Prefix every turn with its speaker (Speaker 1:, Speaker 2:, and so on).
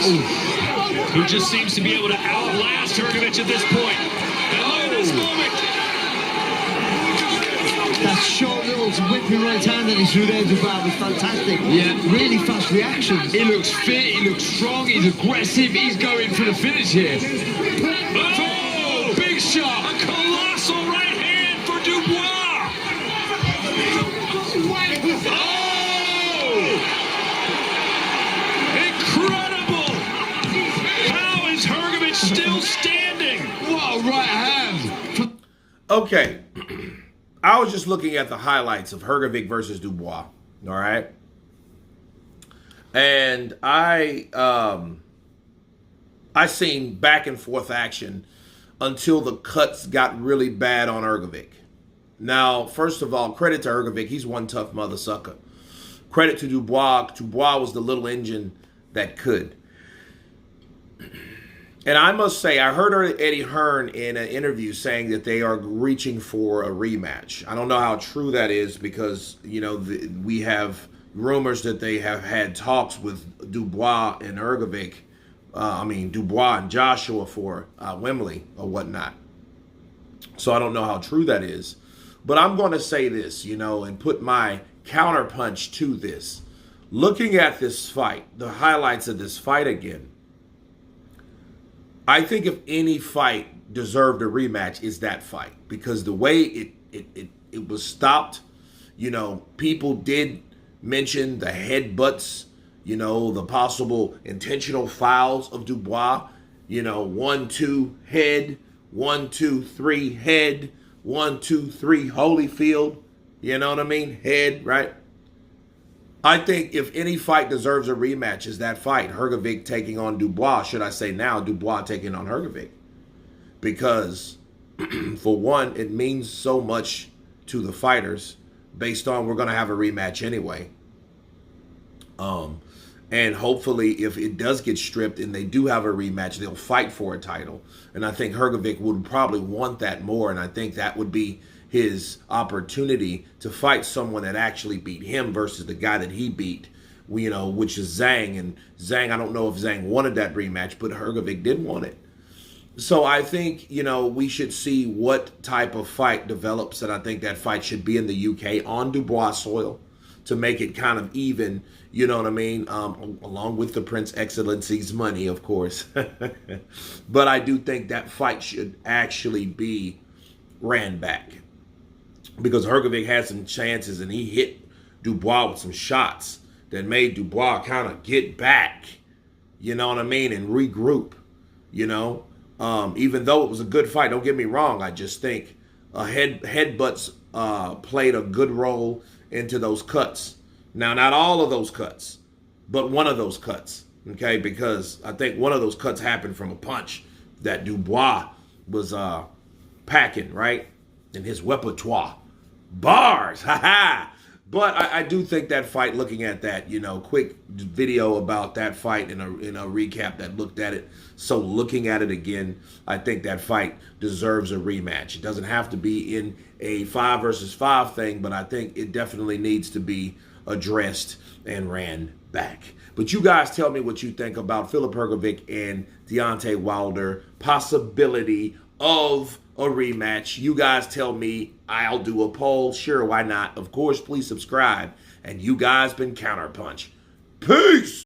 Speaker 1: who just seems to be able to outlast Hrgovic at this point. And look at this moment.
Speaker 2: That short little whipping right hand that he threw there, Dubois, was fantastic.
Speaker 3: Yeah.
Speaker 2: Really fast reactions.
Speaker 3: He looks fit, he looks strong, he's aggressive, he's going for the finish here.
Speaker 1: Oh, big shot. A colossal right hand for Dubois. Oh! Incredible! How is Hrgovic still standing?
Speaker 3: What a right hand!
Speaker 4: Okay. I was just looking at the highlights of Hrgovic versus Dubois. All right. And I seen back and forth action until the cuts got really bad on Hrgovic. Now, first of all, credit to Hrgovic. He's one tough mother sucker. Credit to Dubois. Dubois was the little engine that could. And I must say, I heard Eddie Hearn in an interview saying that they are reaching for a rematch. I don't know how true that is because, you know, we have rumors that they have had talks with Dubois and Hrgovic. Dubois and Joshua for Wembley or whatnot. So I don't know how true that is. But I'm going to say this, you know, and put my counterpunch to this. Looking at this fight, the highlights of this fight again, I think if any fight deserved a rematch is that fight because the way it was stopped, you know, people did mention the headbutts, you know, the possible intentional fouls of Dubois, you know, 1, 2, head, 1, 2, 3, head, 1, 2, 3, Holyfield, you know what I mean? Head, right? I think if any fight deserves a rematch is that fight. Hrgovic taking on Dubois. Should I say now Dubois taking on Hrgovic? Because, for one, it means so much to the fighters based on we're going to have a rematch anyway. And hopefully if it does get stripped and they do have a rematch, they'll fight for a title. And I think Hrgovic would probably want that more. And I think that would be his opportunity to fight someone that actually beat him versus the guy that he beat, you know, which is Zhang. And Zhang, I don't know if Zhang wanted that rematch, but Hrgovic did want it. So I think, you know, we should see what type of fight develops. And I think that fight should be in the UK on Dubois soil to make it kind of even, you know what I mean, along with the Prince Excellency's money, of course. But I do think that fight should actually be ran back. Because Hrgovic had some chances and he hit Dubois with some shots that made Dubois kind of get back, you know what I mean, and regroup, you know. Even though it was a good fight, don't get me wrong, I just think headbutts played a good role into those cuts. Now, not all of those cuts, but one of those cuts, okay, because I think one of those cuts happened from a punch that Dubois was packing, right, in his repertoire. Bars, haha. But I do think that fight, looking at that, you know, quick video about that fight in a recap that looked at it. So looking at it again, I think that fight deserves a rematch. It doesn't have to be in a 5 versus 5 thing, but I think it definitely needs to be addressed and ran back. But you guys tell me what you think about Filip Hrgovic and Deontay Wilder, possibility of a rematch. You guys tell me. I'll do a poll. Sure, why not? Of course, please subscribe. And you guys been Counterpunch. Peace!